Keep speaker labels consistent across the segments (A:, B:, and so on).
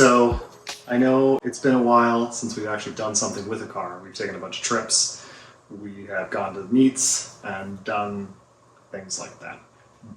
A: So I know it's been a while since we've actually done something with a car. We've taken a bunch of trips. We have gone to meets and done things like that.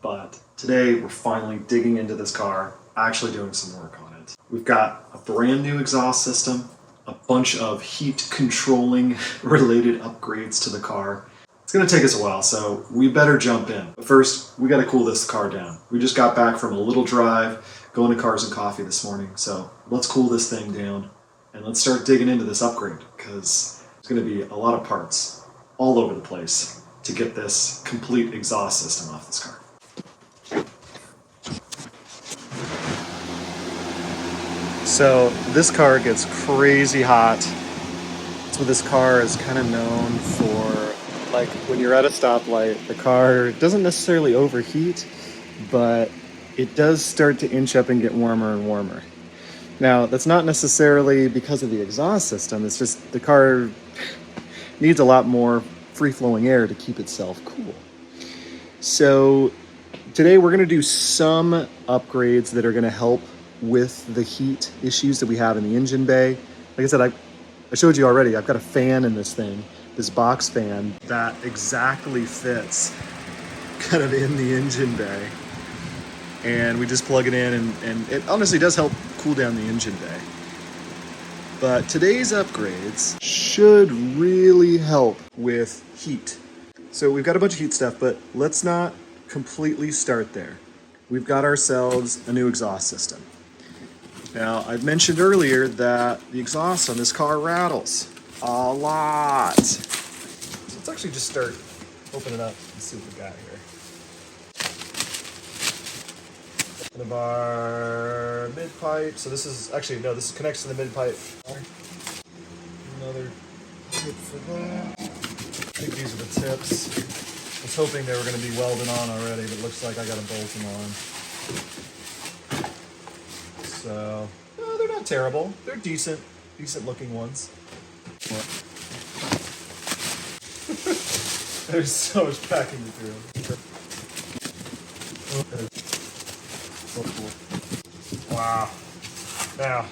A: But today we're finally digging into this car, actually doing some work on it. We've got a brand new exhaust system, a bunch of heat controlling related upgrades to the car. It's gonna take us a while, so we better jump in. But first, we gotta cool this car down. We just got back from a little drive, going to Cars and Coffee this morning, so let's cool this thing down and let's start digging into this upgrade, because there's gonna be a lot of parts all over the place to get this complete exhaust system off this car. So this car gets crazy hot. So this car is kind of known for, like, when you're at a stoplight, the car doesn't necessarily overheat, but it does start to inch up and get warmer and warmer. Now, that's not necessarily because of the exhaust system, it's just the car needs a lot more free-flowing air to keep itself cool. So today we're gonna do some upgrades that are gonna help with the heat issues that we have in the engine bay. Like I said, I showed you already, I've got a fan in this thing, this box fan that exactly fits kind of in the engine bay. And we just plug it in and it honestly does help cool down the engine bay. But today's upgrades should really help with heat. So we've got a bunch of heat stuff, but let's not completely start there. We've got ourselves a new exhaust system. Now, I've mentioned earlier that the exhaust on this car rattles a lot. So let's actually just start opening up and see what we got here. Of our mid pipe. So this is actually, no, this connects to the mid pipe. Another tip for that. I think these are the tips. I was hoping they were going to be welded on already, but it looks like I got to bolt them on. So, no, they're not terrible. They're decent looking ones. There's so much packing to do. Wow. Now,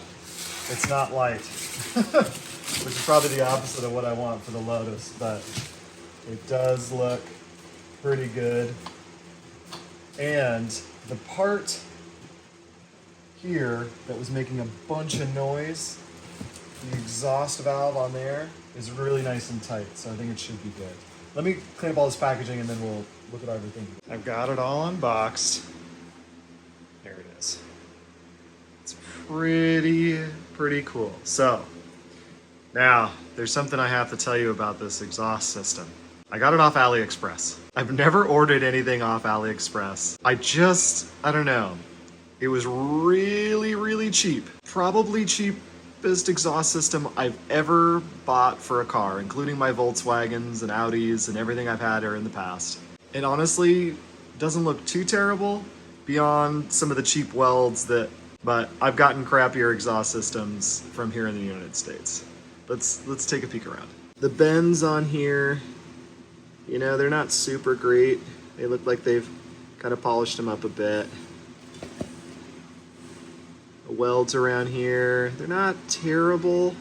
A: it's not light, which is probably the opposite of what I want for the Lotus, but it does look pretty good. And the part here that was making a bunch of noise, the exhaust valve on there is really nice and tight, so I think it should be good. Let me clean up all this packaging and then we'll look at everything. I've got it all unboxed. There it is. It's pretty cool. So, now, there's something I have to tell you about this exhaust system. I got it off AliExpress. I've never ordered anything off AliExpress. I don't know. It was really cheap. Probably cheapest exhaust system I've ever bought for a car, including my Volkswagens and Audis and everything I've had here in the past. It honestly doesn't look too terrible beyond some of the cheap welds but I've gotten crappier exhaust systems from here in the United States. Let's take a peek around. The bends on here, you know, they're not super great. They look like they've kind of polished them up a bit. The welds around here, they're not terrible,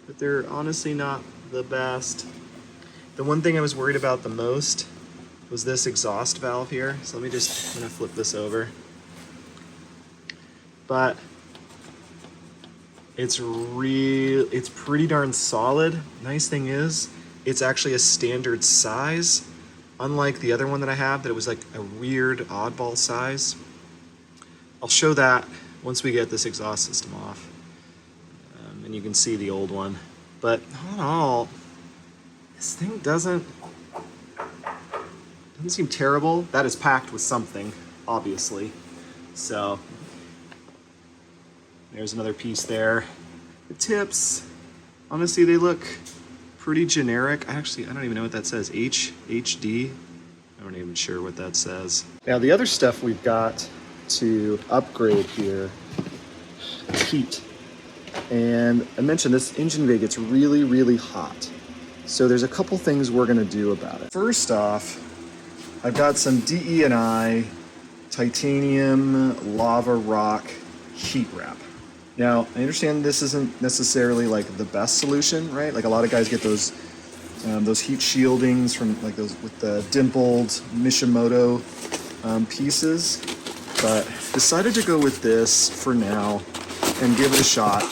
A: but they're honestly not the best. The one thing I was worried about the most was this exhaust valve here. So I'm gonna flip this over. But it's pretty darn solid. Nice thing is, it's actually a standard size, unlike the other one that I have that it was like a weird oddball size. I'll show that once we get this exhaust system off. And you can see the old one. But all in all, this thing doesn't seem terrible. That is packed with something, obviously. So there's another piece there. The tips, honestly, they look pretty generic. I don't even know what that says. HD? I'm not even sure what that says. Now the other stuff we've got to upgrade here is heat. And I mentioned this engine bay gets really hot. So there's a couple things we're gonna do about it. First off, I've got some DE&I titanium lava rock heat wrap. Now, I understand this isn't necessarily like the best solution, right? Like a lot of guys get those heat shieldings from like those with the dimpled Mishimoto pieces, but decided to go with this for now and give it a shot.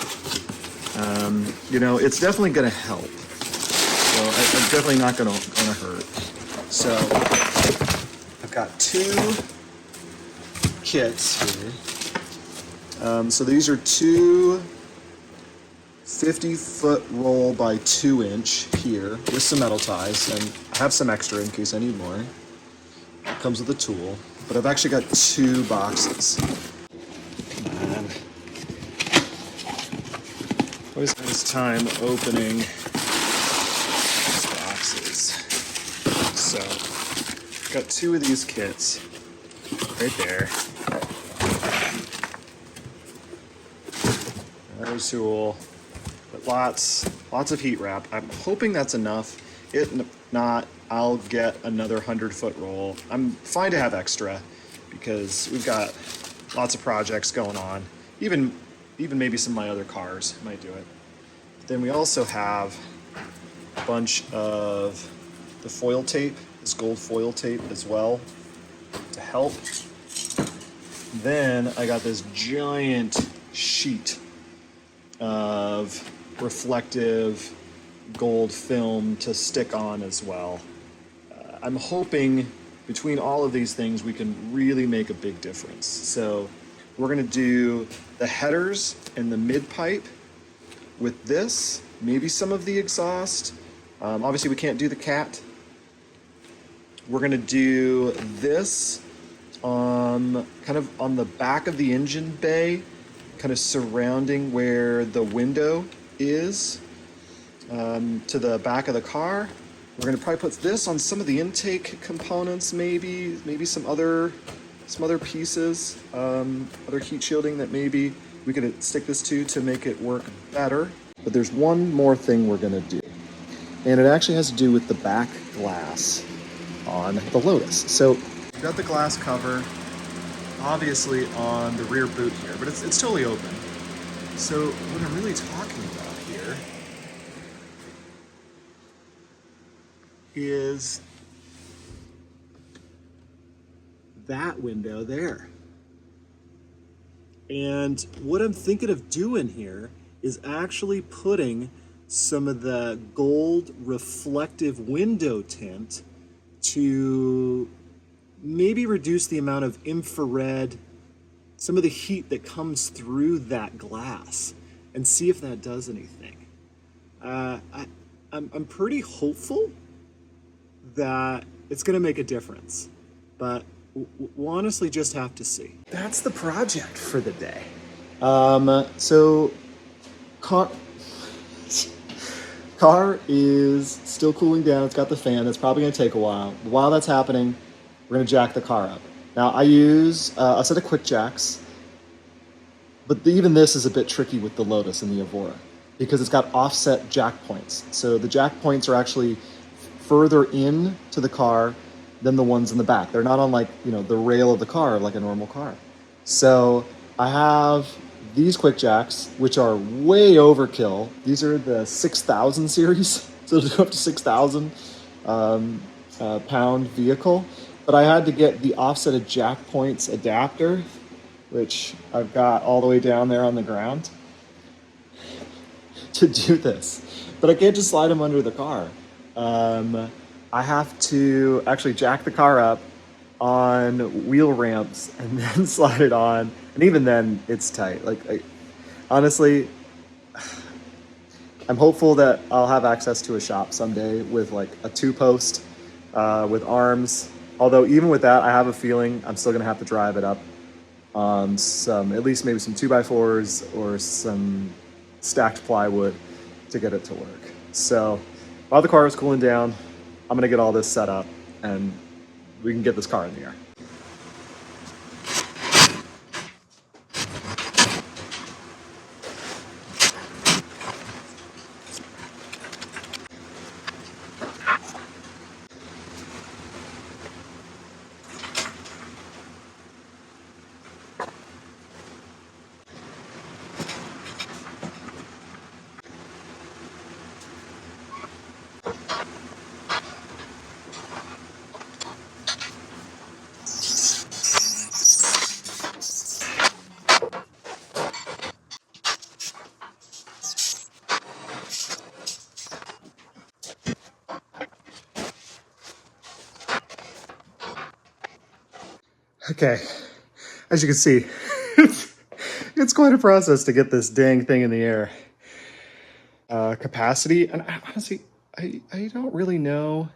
A: You know, it's definitely going to help. So it's definitely not going to hurt. So I've got 2 kits here. So these are 2 50-foot roll by 2-inch here with some metal ties, and I have some extra in case I need more. It comes with a tool, but I've actually got 2 boxes. And always nice time opening these boxes. So I've got 2 of these kits right there. Another tool. But lots of heat wrap. I'm hoping that's enough. If not, I'll get another 100-foot roll. I'm fine to have extra because we've got lots of projects going on. Even maybe some of my other cars might do it. Then we also have a bunch of the foil tape, this gold foil tape as well to help. Then I got this giant sheet of reflective gold film to stick on as well. I'm hoping between all of these things we can really make a big difference. So we're going to do the headers and the mid pipe with this, maybe some of the exhaust. Obviously we can't do the cat. We're going to do this kind of on the back of the engine bay, kind of surrounding where the window is, to the back of the car. We're going to probably put this on some of the intake components, maybe some other pieces, other heat shielding that maybe we could stick this to make it work better. But there's one more thing we're going to do, and it actually has to do with the back glass on the Lotus. So we've got the glass cover obviously on the rear boot here, but it's totally open. So what I'm really talking about here is that window there. And what I'm thinking of doing here is actually putting some of the gold reflective window tint to maybe reduce the amount of infrared, some of the heat that comes through that glass, and see if that does anything. I'm pretty hopeful that it's going to make a difference, but we'll honestly just have to see. That's the project for the day. So car is still cooling down. It's got the fan. That's probably going to take a while. While that's happening, we're going to jack the car up. Now, I use a set of quick jacks, but even this is a bit tricky with the Lotus and the Evora because it's got offset jack points. So the jack points are actually further in to the car than the ones in the back. They're not on the rail of the car like a normal car. So I have these quick jacks, which are way overkill. These are the 6,000 series, so to go up to 6,000 pound vehicle. But I had to get the offsetted jack points adapter, which I've got all the way down there on the ground, to do this. But I can't just slide them under the car. I have to actually jack the car up on wheel ramps and then slide it on. And even then, it's tight. Honestly, I'm hopeful that I'll have access to a shop someday with like a 2-post with arms. Although even with that, I have a feeling I'm still gonna have to drive it up on at least maybe some 2x4s or some stacked plywood to get it to work. So while the car is cooling down, I'm gonna get all this set up and we can get this car in the air. Okay, as you can see, it's quite a process to get this dang thing in the air. Capacity, and honestly, I don't really know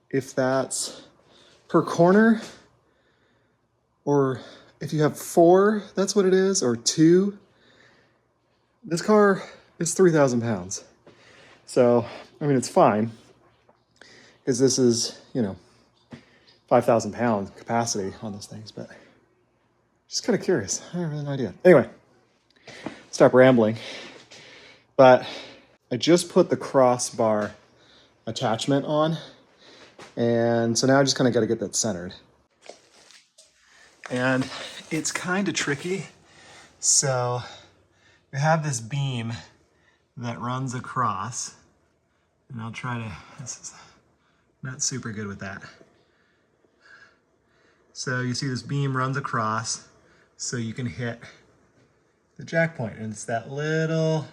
A: if that's per corner, or if you have 4, that's what it is, or 2. This car is 3,000 pounds. So, I mean, it's fine, because this is, you know, 5,000 pound capacity on those things, but just kind of curious. I have no idea. Anyway, stop rambling. But I just put the crossbar attachment on, and so now I just kind of got to get that centered. And it's kind of tricky. So we have this beam that runs across, and I'll try to, this is not super good with that. So you see this beam runs across so you can hit the jack point, and it's that little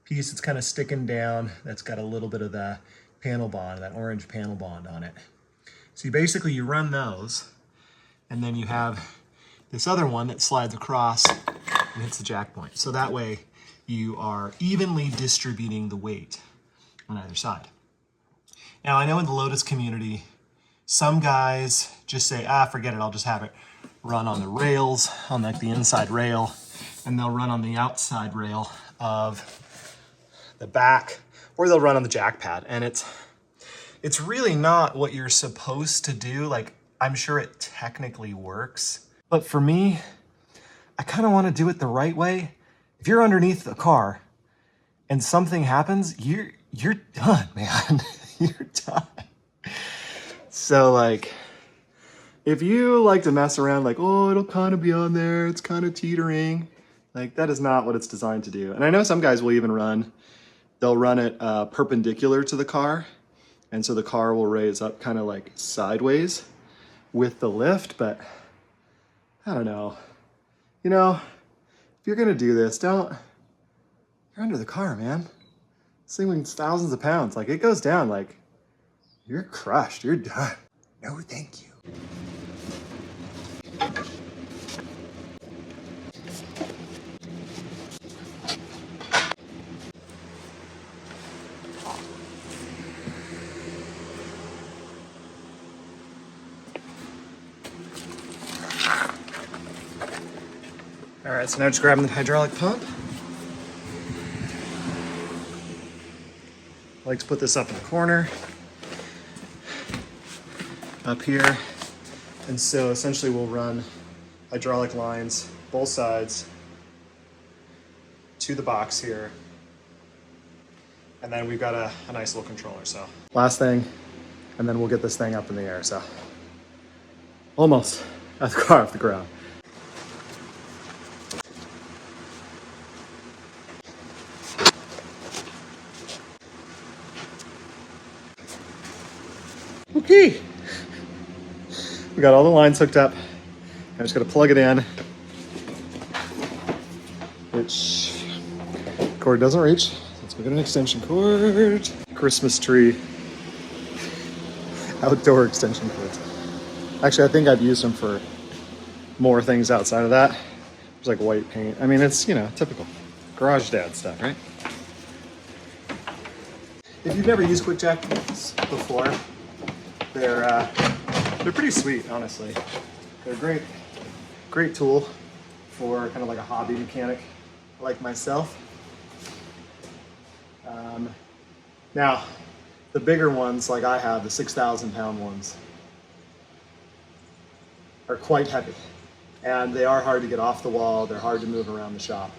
A: piece that's kind of sticking down that's got a little bit of the panel bond, that orange panel bond on it. So you run those, and then you have this other one that slides across and hits the jack point. So that way you are evenly distributing the weight on either side. Now I know in the Lotus community, some guys just say, forget it, I'll just have it run on the rails, on like the inside rail, and they'll run on the outside rail of the back, or they'll run on the jack pad. And it's really not what you're supposed to do. Like, I'm sure it technically works, but for me, I kind of want to do it the right way. If you're underneath the car and something happens, you're done, man. You're done. So like, if you like to mess around like, oh, it'll kind of be on there, it's kind of teetering, like that is not what it's designed to do. And I know some guys will even they'll run it perpendicular to the car. And so the car will raise up kind of like sideways with the lift, but I don't know. You know, if you're gonna do this, you're under the car, man. This thing weighs thousands of pounds. Like, it goes down, like, you're crushed, you're done. No, thank you. All right, so now just grabbing the hydraulic pump. I like to put this up in the corner, up here. And so essentially we'll run hydraulic lines, both sides, to the box here. And then we've got a nice little controller, so. Last thing, and then we'll get this thing up in the air, so. Almost got the car off the ground. Okay. We got all the lines hooked up. I just gotta plug it in, which cord doesn't reach. So let's get an extension cord. Christmas tree. Outdoor extension cords. Actually, I think I've used them for more things outside of that. There's like white paint. I mean, it's, you know, typical garage dad stuff, right? If you've never used quick jack before, they're pretty sweet, honestly. They're a great tool for kind of like a hobby mechanic like myself. Now, the bigger ones, like I have, the 6,000 pound ones, are quite heavy. And they are hard to get off the wall. They're hard to move around the shop,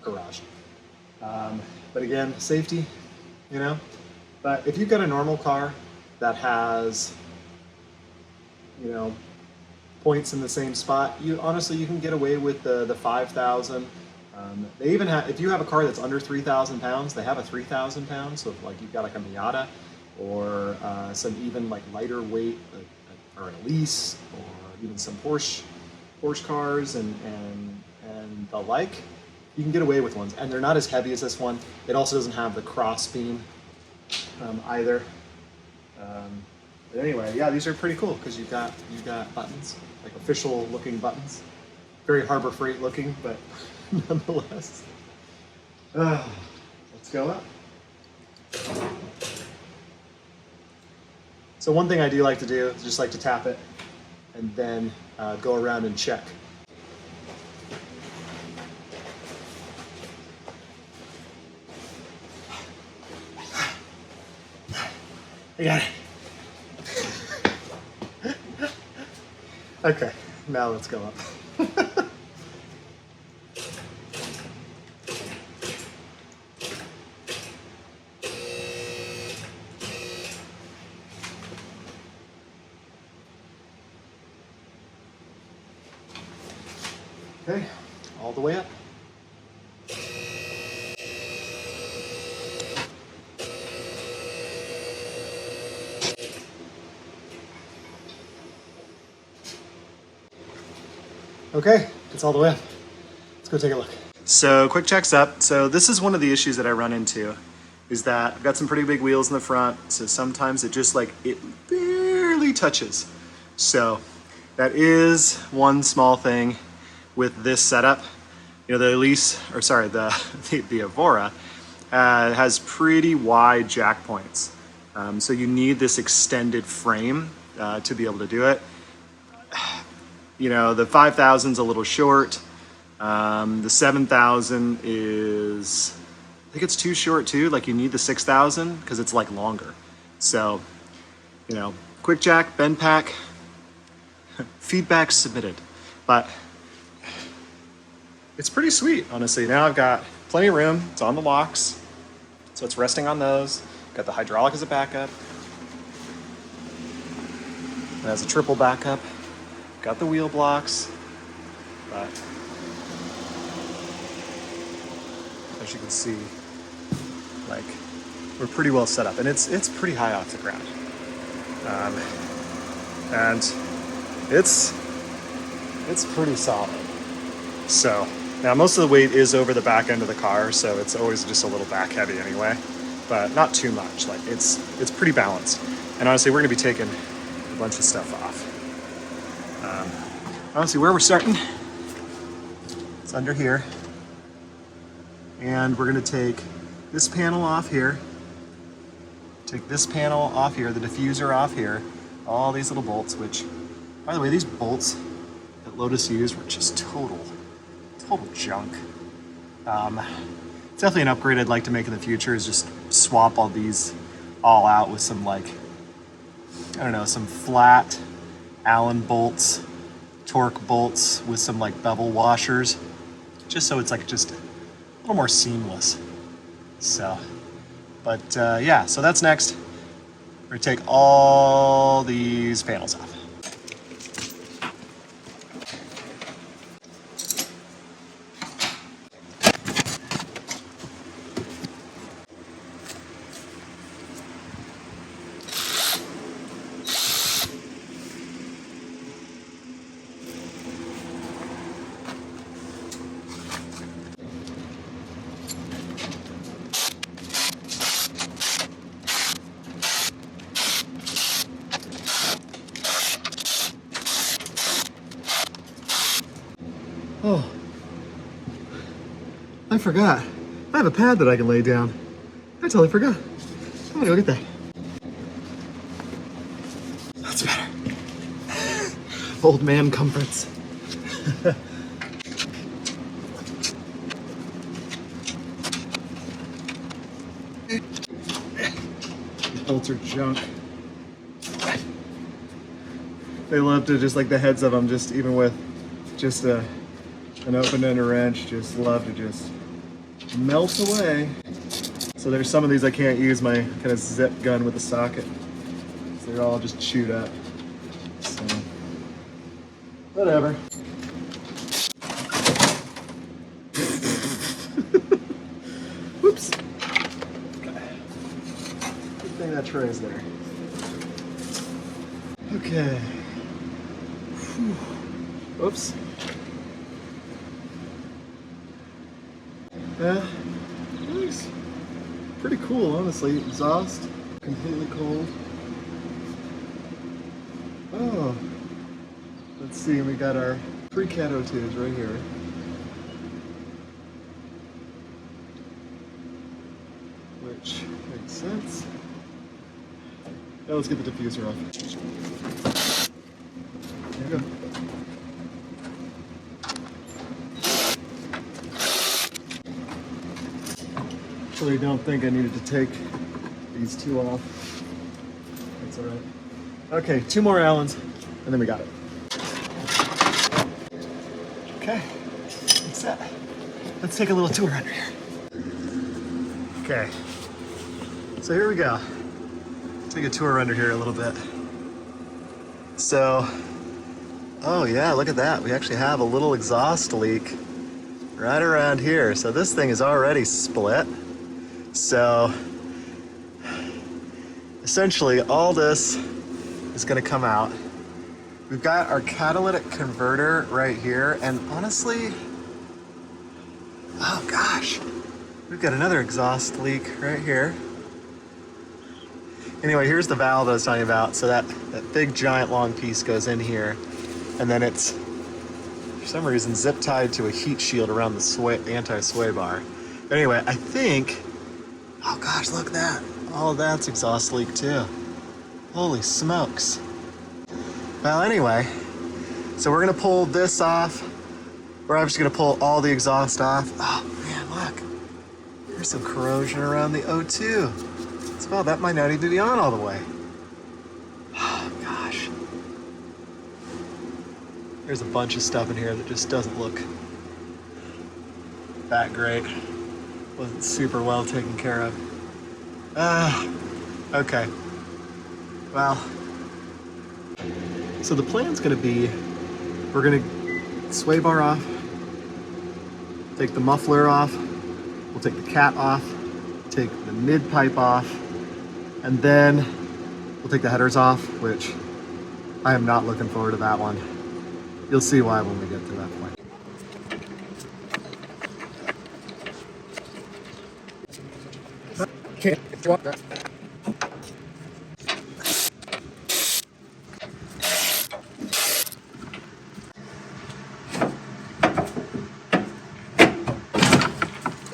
A: garage. But again, safety, you know. But if you've got a normal car that has, you know, points in the same spot, you can get away with the 5,000. They even have, if you have a car that's under 3,000 pounds, they have a 3,000 pounds. So if like you've got like a Miata or some even like lighter weight, or an Elise, or even some Porsche cars and the like, you can get away with ones. And they're not as heavy as this one. It also doesn't have the cross beam either. But anyway, yeah, these are pretty cool because you've got buttons, like official looking buttons. Very Harbor Freight looking, but nonetheless. Let's go up. So one thing I do like to do is just like to tap it and then go around and check. I got it. Okay, now let's go up. Okay, all the way up. Okay, it's all the way up. Let's go take a look. So quick check's up. So this is one of the issues that I run into, is that I've got some pretty big wheels in the front, so sometimes it just like, it barely touches. So that is one small thing with this setup. You know, the Elise, or sorry, the Evora has pretty wide jack points. So you need this extended frame to be able to do it. You know, the 5,000's a little short. The 7,000 is, I think it's too short too. Like you need the 6,000 because it's like longer. So, you know, quick jack, bend pack, feedback submitted. But it's pretty sweet, honestly. Now I've got plenty of room. It's on the locks, so it's resting on those. Got the hydraulic as a backup. It has a triple backup. Got the wheel blocks, but as you can see, like we're pretty well set up, and it's pretty high off the ground, and it's pretty solid. So now most of the weight is over the back end of the car, so it's always just a little back heavy anyway, but not too much. Like it's pretty balanced, and honestly, we're gonna be taking a bunch of stuff off. Honestly, where we're starting, it's under here. And we're gonna take this panel off here, take this panel off here, the diffuser off here, all these little bolts, which, by the way, these bolts that Lotus used were just total junk. Definitely an upgrade I'd like to make in the future is just swap all these all out with some, like, I don't know, some flat Allen bolts, torque bolts with some like bevel washers, just so it's like just a little more seamless. So, but yeah, so that's next. We're gonna take all these panels off. Oh, I forgot. I have a pad that I can lay down. I totally forgot. I'm gonna go get that. That's better. Old man comforts. These bolts are junk. They love to just, like the heads of them, just even with just an open end wrench, just love to just melt away. So there's some of these I can't use my kind of zip gun with a socket. So they're all just chewed up. So, whatever. Whoops. Okay. Good thing that tray's there. Okay. Whew. Oops. Yeah, looks pretty cool, honestly. Exhaust, completely cold. Oh, let's see, we got our pre-cat O2s right here. Which makes sense. Now let's get the diffuser off. There you go. Actually, don't think I needed to take these two off. That's all right. Okay, 2 more Allens, and then we got it. Okay, that's it. Let's take a little tour under here. Okay, so here we go. Take a tour under here a little bit. So, oh yeah, look at that. We actually have a little exhaust leak right around here. So this thing is already split. So essentially all this is gonna come out. We've got our catalytic converter right here, and honestly, oh gosh, we've got another exhaust leak right here. Anyway, here's the valve I was talking about. So that big giant long piece goes in here, and then it's, for some reason, zip tied to a heat shield around the anti-sway bar. Anyway, I think, oh gosh, look at that. All of that's exhaust leak too. Holy smokes. Well, anyway, so we're gonna pull this off. We're actually gonna pull all the exhaust off. Oh man, look. There's some corrosion around the O2. So, well, that might not even be on all the way. Oh gosh. There's a bunch of stuff in here that just doesn't look that great. Wasn't super well taken care of. Okay. Well, so the plan's gonna be, we're gonna sway bar off, take the muffler off, we'll take the cat off, take the mid pipe off, and then we'll take the headers off, which I am not looking forward to that one. You'll see why when we get to that point. Okay.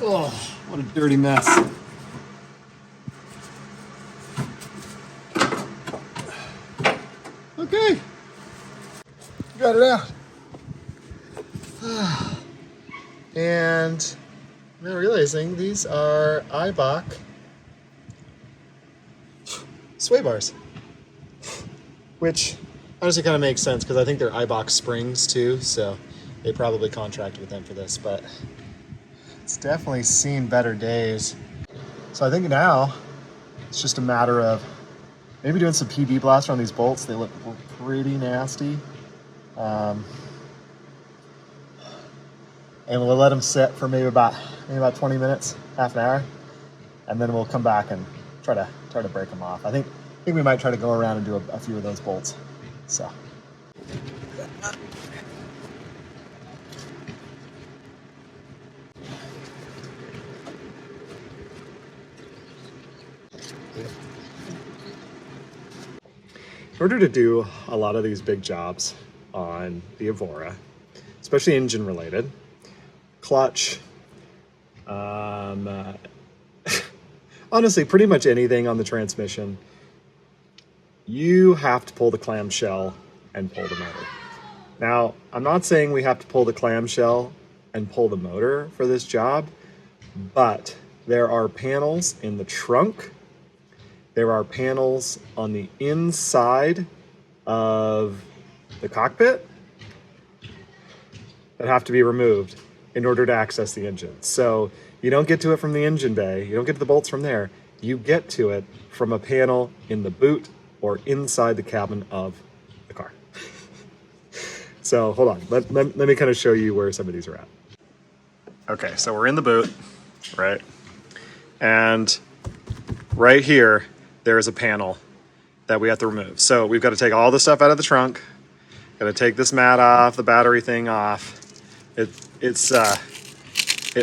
A: Oh, what a dirty mess. Okay, got it out. And I'm now realizing these are Eibach sway bars, which honestly kind of makes sense because I think they're Eibach springs too, so they probably contracted with them for this, but it's definitely seen better days. So I think now it's just a matter of maybe doing some PD blaster on these bolts. They look pretty nasty. And we'll let them sit for maybe about 20 minutes, half an hour, and then we'll come back and try to break them off. I think we might try to go around and do a few of those bolts. So. In order to do a lot of these big jobs on the Evora, especially engine related, clutch, honestly, pretty much anything on the transmission, you have to pull the clamshell and pull the motor. Now, I'm not saying we have to pull the clamshell and pull the motor for this job, but there are panels in the trunk. There are panels on the inside of the cockpit that have to be removed in order to access the engine. So you don't get to it from the engine bay, you don't get to the bolts from there, you get to it from a panel in the boot or inside the cabin of the car. So hold on, let me kind of show you where some of these are at. Okay, so we're in the boot, right? And right here, there is a panel that we have to remove. So we've got to take all the stuff out of the trunk, got to take this mat off, the battery thing off. It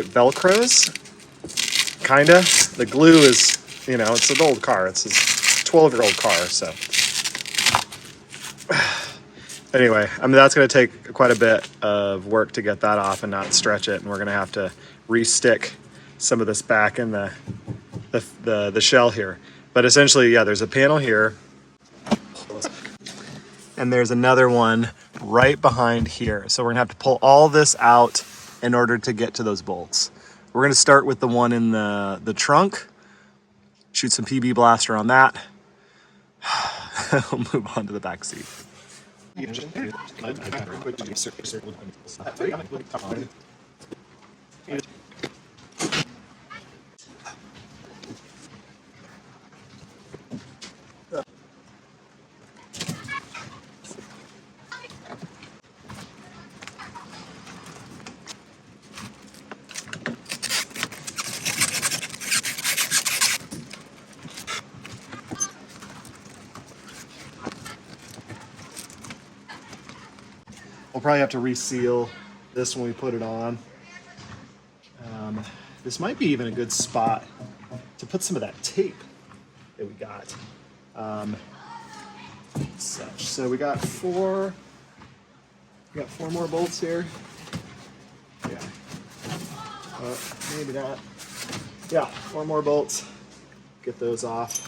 A: Velcros, kinda. The glue is, you know, it's an old car. It's a 12-year-old car, so. Anyway, I mean, that's going to take quite a bit of work to get that off and not stretch it. And we're going to have to re-stick some of this back in the shell here. But essentially, yeah, there's a panel here. And there's another one right behind here. So we're going to have to pull all this out in order to get to those bolts. We're going to start with the one in the trunk. Shoot some PB blaster on that. We'll move on to the back seat. We'll probably have to reseal this when we put it on. This might be even a good spot to put some of that tape that we got. Such. So we got four more bolts here. Yeah. Maybe not. Yeah, 4 more bolts. Get those off.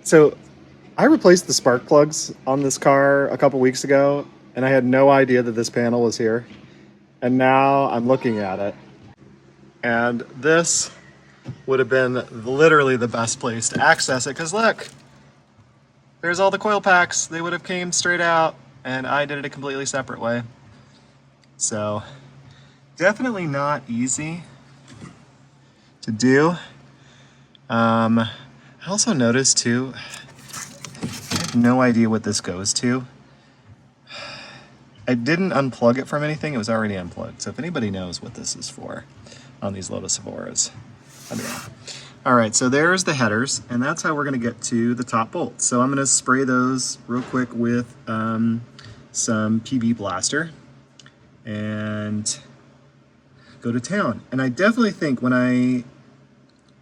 A: So I replaced the spark plugs on this car a couple weeks ago, and I had no idea that this panel was here. And now I'm looking at it, and this would have been literally the best place to access it, because look, there's all the coil packs. They would have came straight out, and I did it a completely separate way. So definitely not easy to do. I also noticed too, I have no idea what this goes to. I didn't unplug it from anything, it was already unplugged. So if anybody knows what this is for on these Lotus Evoras, let me know. All right, so there's the headers, and that's how we're gonna get to the top bolts. So I'm gonna spray those real quick with some PB Blaster and go to town. And I definitely think when I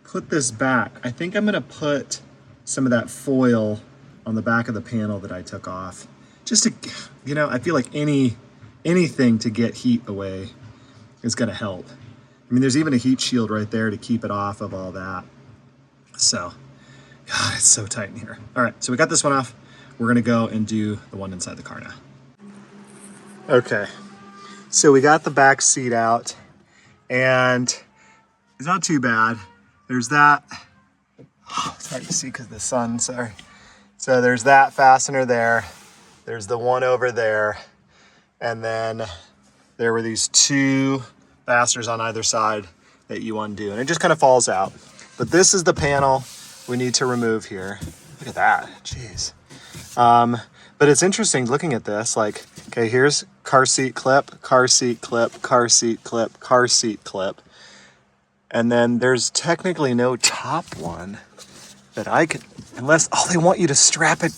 A: put this back, I think I'm gonna put some of that foil on the back of the panel that I took off. Just to, you know, I feel like anything to get heat away is gonna help. I mean, there's even a heat shield right there to keep it off of all that. So, God, it's so tight in here. All right, so we got this one off. We're gonna go and do the one inside the car now. Okay, so we got the back seat out, and it's not too bad. There's that, oh, it's hard to see because of the sun, sorry. So there's that fastener there. There's the one over there. And then there were these 2 fasteners on either side that you undo. And it just kind of falls out. But this is the panel we need to remove here. Look at that, jeez. But it's interesting looking at this, like, okay, here's car seat clip, car seat clip, car seat clip, car seat clip. And then there's technically no top one that I could, unless, oh, they want you to strap it.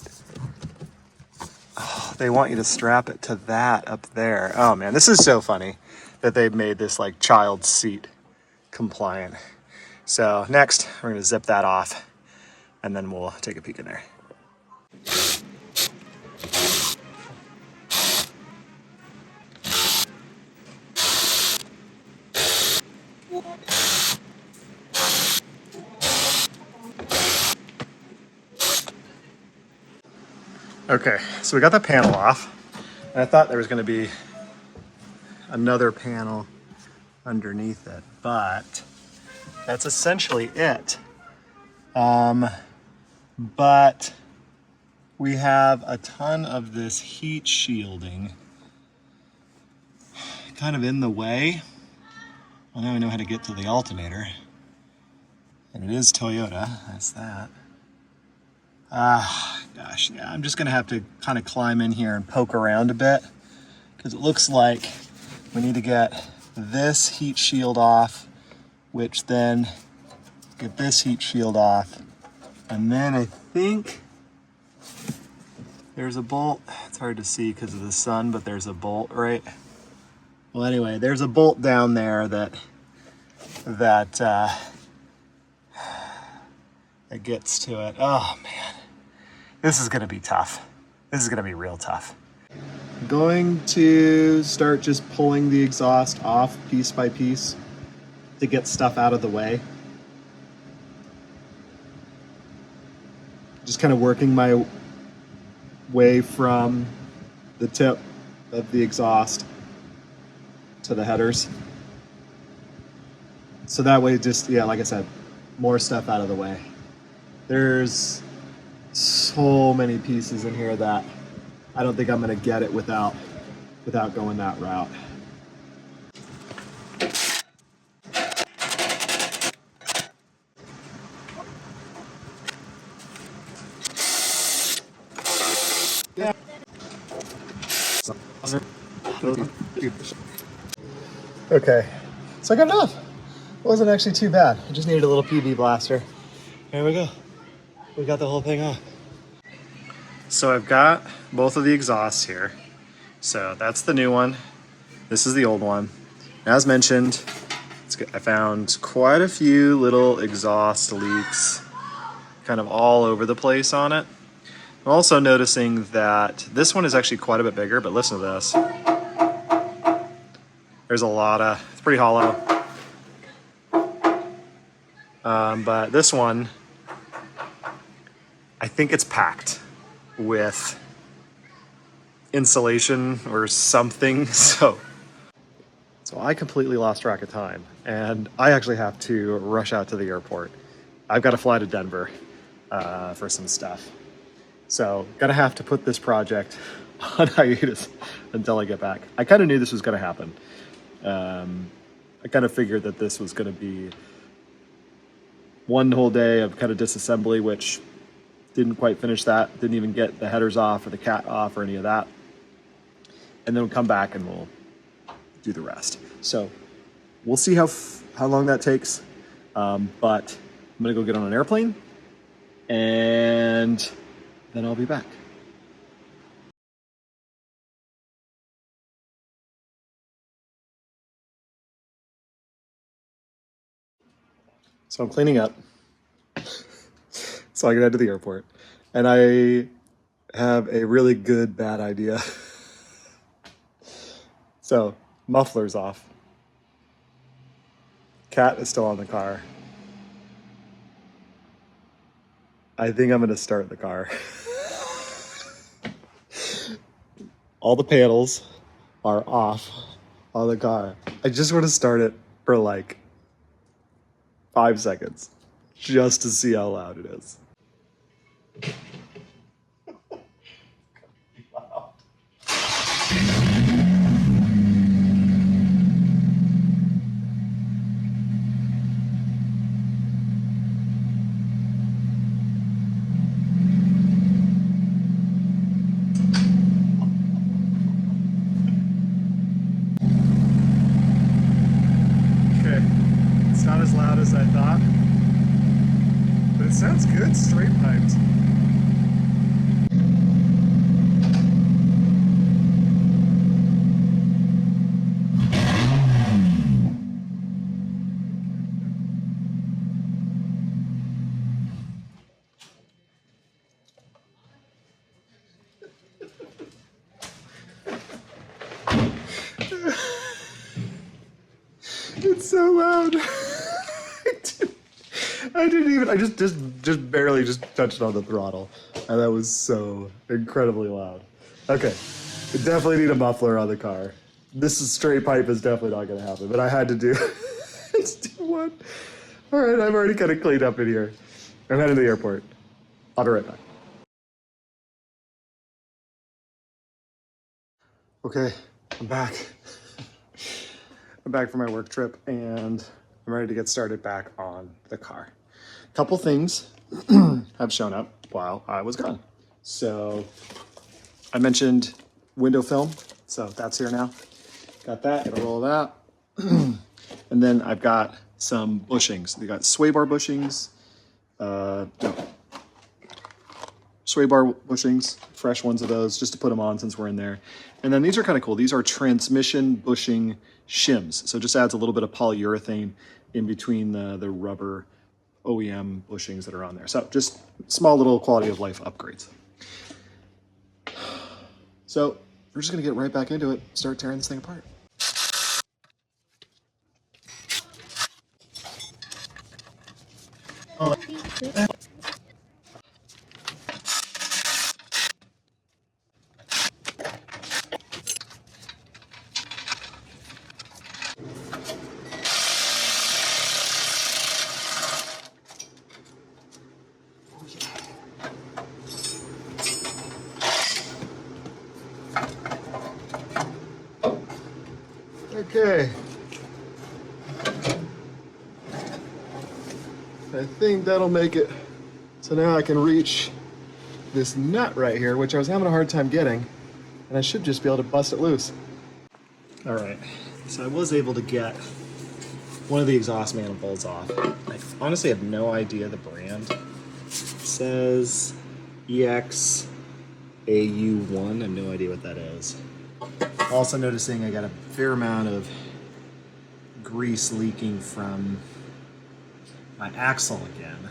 A: Oh, they want you to strap it to that up there. Oh man, this is so funny that they've made this like child seat compliant. So next, we're gonna zip that off and then we'll take a peek in there. Okay, so we got the panel off, and I thought there was going to be another panel underneath it, but that's essentially it. But we have a ton of this heat shielding kind of in the way. Well, now we know how to get to the alternator, and it is Toyota, that's that. Gosh, yeah, I'm just gonna have to kind of climb in here and poke around a bit because it looks like we need to get this heat shield off, which then get this heat shield off. And then I think there's a bolt, It's hard to see because of the sun, but there's a bolt, right? Well, anyway, there's a bolt down there that gets to it. Oh man, this is gonna be tough. This is gonna be real tough. I'm going to start just pulling the exhaust off piece by piece to get stuff out of the way. Just kind of working my way from the tip of the exhaust to the headers. So that way, just, yeah, like I said, more stuff out of the way. There's so many pieces in here that I don't think I'm gonna get it without going that route. Yeah. Okay, so I got enough. It wasn't actually too bad. I just needed a little PB blaster. There we go. We got the whole thing off. So I've got both of the exhausts here. So that's the new one. This is the old one. As mentioned, I found quite a few little exhaust leaks kind of all over the place on it. I'm also noticing that this one is actually quite a bit bigger, but listen to this. There's a lot of, it's pretty hollow. But this one, I think it's packed with insulation or something. So I completely lost track of time, and I actually have to rush out to the airport. I've got to fly to Denver for some stuff. So gonna have to put this project on hiatus until I get back. I kind of knew this was gonna happen. I kind of figured that this was gonna be one whole day of kind of disassembly, which didn't quite finish that. Didn't even get the headers off or the cat off or any of that. And then we'll come back and we'll do the rest. So we'll see how long that takes. But I'm gonna go get on an airplane and then I'll be back. So I'm cleaning up so I can head to the airport. And I have a really good bad idea. So muffler's off. Cat is still on the car. I think I'm gonna start the car. All the panels are off on the car. I just want to start it for like 5 seconds just to see how loud it is. Not as loud as I thought, but it sounds good straight piped. It's so loud. I just barely touched on the throttle, and that was so incredibly loud. Okay, we definitely need a muffler on the car. This is straight pipe is definitely not gonna happen, but I had to do, let's do one. All right, I've already kind of cleaned up in here. I'm heading to the airport. I'll be right back. Okay, I'm back. I'm back from my work trip, and I'm ready to get started back on the car. Couple things have shown up while I was gone. So I mentioned window film, so that's here now. Got that, gotta roll it out. And then I've got some bushings. We got sway bar bushings, sway bar bushings, fresh ones of those, just to put them on since we're in there. And then these are kind of cool. These are transmission bushing shims. So it just adds a little bit of polyurethane in between the rubber OEM bushings that are on there. So just small little quality of life upgrades. So we're just gonna get right back into it, start tearing this thing apart. Okay. I think that'll make it. So now I can reach this nut right here, which I was having a hard time getting, and I should just be able to bust it loose. All right, so I was able to get one of the exhaust manifolds off. I honestly have no idea the brand. It says EXAU1, I have no idea what that is. Also noticing I got a fair amount of grease leaking from my axle again.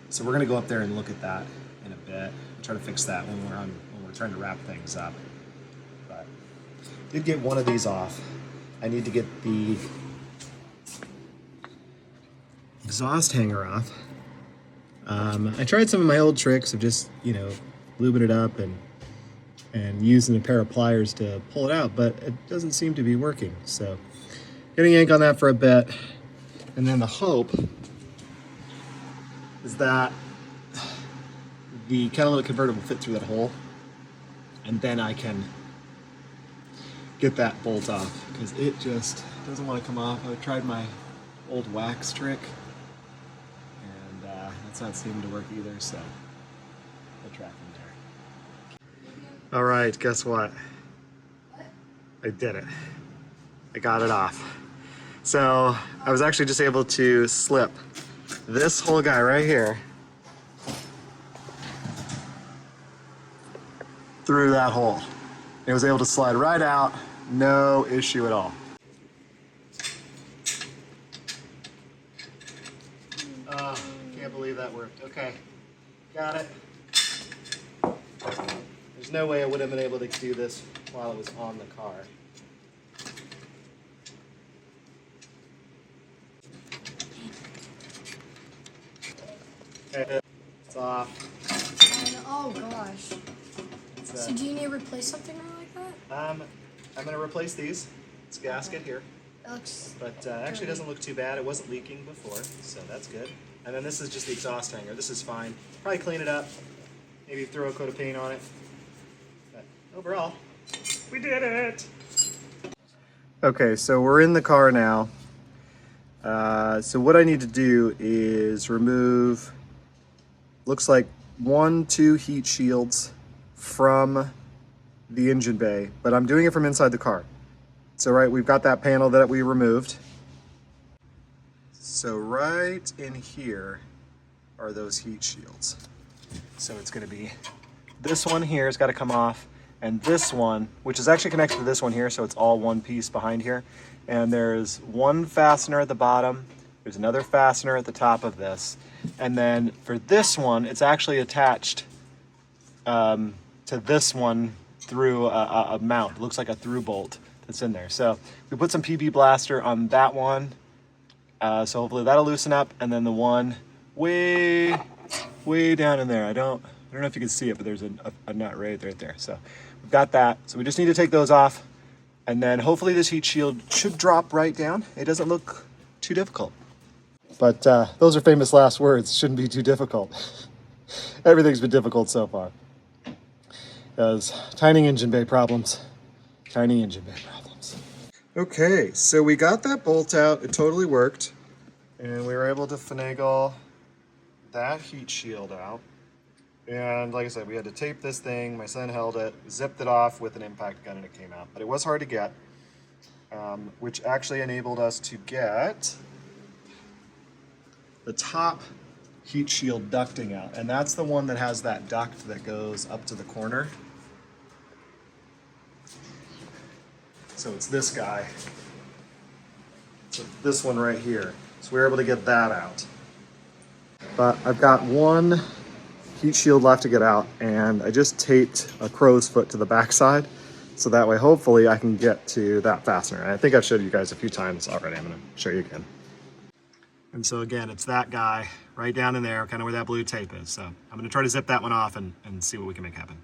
A: So we're gonna go up there and look at that in a bit and try to fix that when we're trying to wrap things up. But did get one of these off. I need to get the exhaust hanger off. I tried some of my old tricks of just, lubing it up and using a pair of pliers to pull it out, but it doesn't seem to be working. So getting yank on that for a bit. And then the hope is that the catalytic converter will fit through that hole, and then I can get that bolt off, because it just doesn't want to come off. I tried my old wax trick, and that's not seeming to work either, so I'll try from there. All right, guess what? I did it. I got it off. So I was actually just able to slip this whole guy right here through that hole. It was able to slide right out, no issue at all. Can't believe that worked. Okay, got it. There's no way I would have been able to do this while it was on the car. Okay, it's off.
B: Oh gosh. So do you need to replace something like that?
A: I'm going to replace these. This gasket here.
B: That looks.
A: But actually doesn't look too bad. It wasn't leaking before, so that's good. And then this is just the exhaust hanger. This is fine. Probably clean it up. Maybe throw a coat of paint on it. But overall, we did it! Okay, so we're in the car now. So what I need to do is remove, looks like 2 heat shields from the engine bay, but I'm doing it from inside the car. So right, we've got that panel that we removed. So right in here are those heat shields. So it's gonna be, this one here has gotta come off, and this one, which is actually connected to this one here, so it's all one piece behind here. And there's one fastener at the bottom, there's another fastener at the top of this. And then for this one, it's actually attached to this one through a mount. It looks like a through bolt that's in there. So we put some PB Blaster on that one. So hopefully that'll loosen up. And then the one way down in there. I don't know if you can see it, but there's a nut right there. So we've got that. So we just need to take those off. And then hopefully this heat shield should drop right down. It doesn't look too difficult. But those are famous last words. Shouldn't be too difficult. Everything's been difficult so far. Because tiny engine bay problems. Tiny engine bay problems. Okay, so we got that bolt out. It totally worked. And we were able to finagle that heat shield out. And like I said, we had to tape this thing. My son held it, zipped it off with an impact gun, and it came out. But it was hard to get, which actually enabled us to get the top heat shield ducting out, and that's the one that has that duct that goes up to the corner. So it's this guy. So this one right here. So we were able to get that out. But I've got one heat shield left to get out, and I just taped a crow's foot to the backside. So that way, hopefully I can get to that fastener. And I think I've showed you guys a few times already. I'm gonna show you again. And so again, it's that guy right down in there, kind of where that blue tape is. So I'm gonna try to zip that one off and see what we can make happen.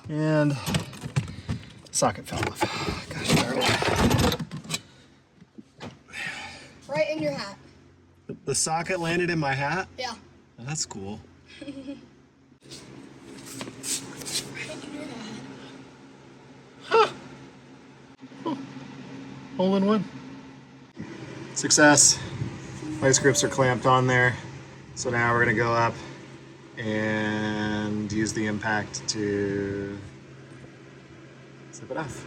A: And socket fell off. Gosh darn it.
B: Right in your hat.
A: The socket landed in my hat?
B: Yeah.
A: Oh, that's cool.
B: Right in your hat.
A: Huh. Oh. Hole in one. Success. Vice grips are clamped on there. So now we're gonna go up and use the impact to zip it off.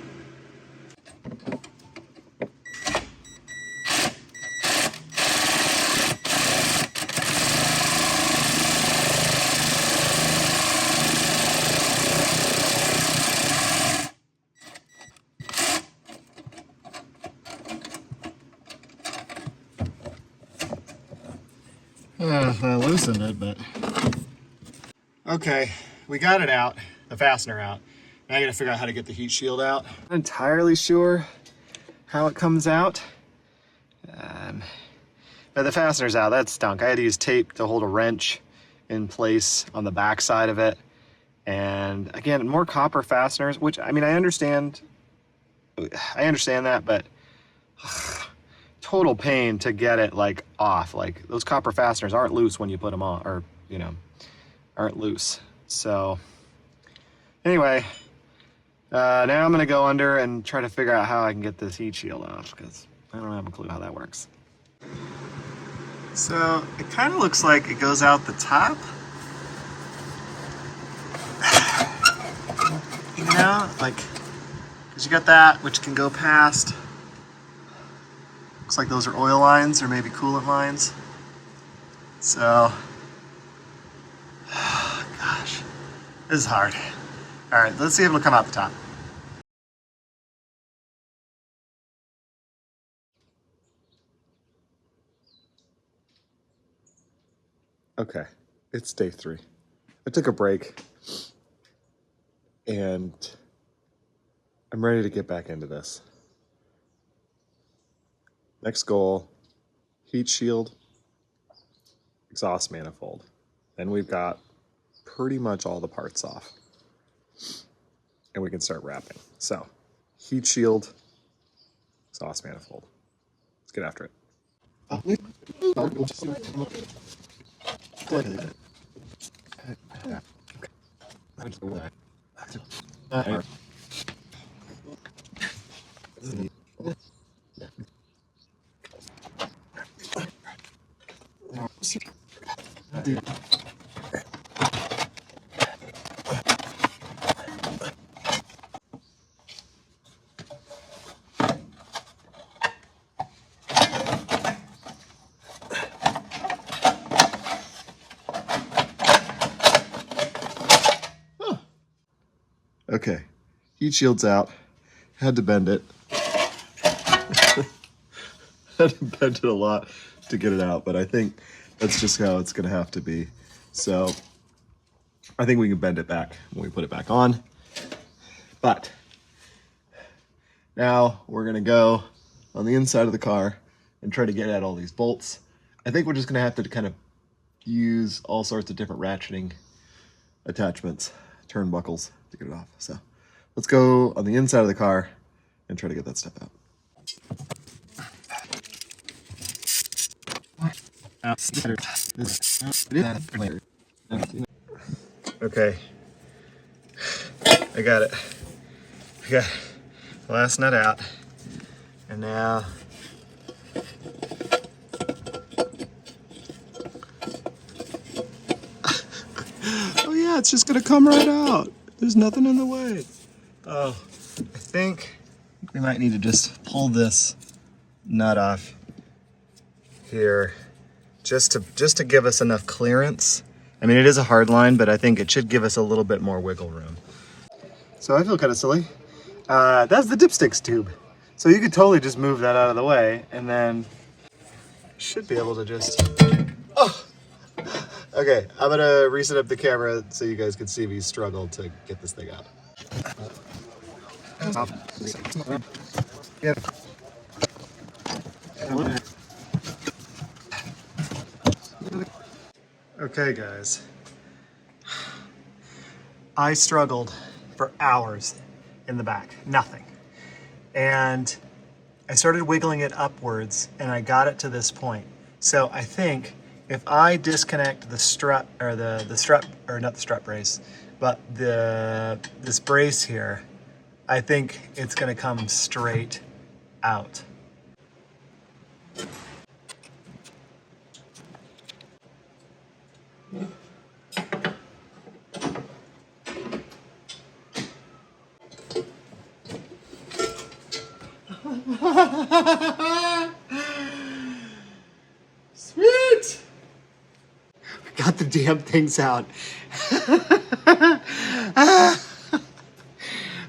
A: I loosened it, but... Okay, we got it out, the fastener out. Now I gotta figure out how to get the heat shield out. I'm not entirely sure how it comes out. But the fastener's out, that stunk. I had to use tape to hold a wrench in place on the back side of it. And again, more copper fasteners, which, I mean, I understand that, but total pain to get it like off. Like those copper fasteners aren't loose when you put them on, or you know, aren't loose. So anyway, now I'm gonna go under and try to figure out how I can get this heat shield off, because I don't have a clue how that works. So it kind of looks like it goes out the top. You know, like, because you got that, which can go past. Looks like those are oil lines or maybe coolant lines. So, gosh, this is hard. All right, let's see if it'll come out the top. Okay, it's day 3. I took a break and I'm ready to get back into this. Next goal, heat shield, exhaust manifold. Then we've got pretty much all the parts off. And we can start wrapping. So, heat shield, exhaust manifold. Let's get after it. Okay, heat shield's out. Had to bend it. Had to bend it a lot to get it out, but I think that's just how it's gonna have to be. So I think we can bend it back when we put it back on. But now we're gonna go on the inside of the car and try to get at all these bolts. I think we're just gonna have to kind of use all sorts of different ratcheting attachments, turnbuckles to get it off. So let's go on the inside of the car and try to get that stuff out. Okay, I got it. I got the last nut out, and now oh yeah, it's just gonna come right out. There's nothing in the way. Oh, I think we might need to just pull this nut off here just to give us enough clearance. I mean, it is a hard line, but I think it should give us a little bit more wiggle room. So I feel kind of silly. That's the dipsticks tube. So you could totally just move that out of the way and then should be able to just, oh! Okay, I'm gonna reset up the camera so you guys can see me struggle to get this thing out. Okay guys, I struggled for hours in the back, nothing. And I started wiggling it upwards and I got it to this point. So I think if I disconnect the strut, or the strut, or not the strut brace, but this brace here, I think it's gonna come straight out. Sweet! We got the damn things out.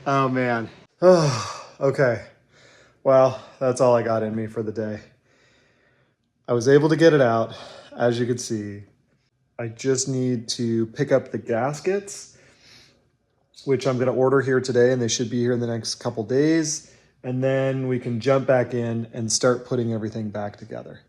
A: Oh man. Oh, okay. Well, that's all I got in me for the day. I was able to get it out, as you can see. I just need to pick up the gaskets, which I'm gonna order here today, and they should be here in the next couple days. And then we can jump back in and start putting everything back together.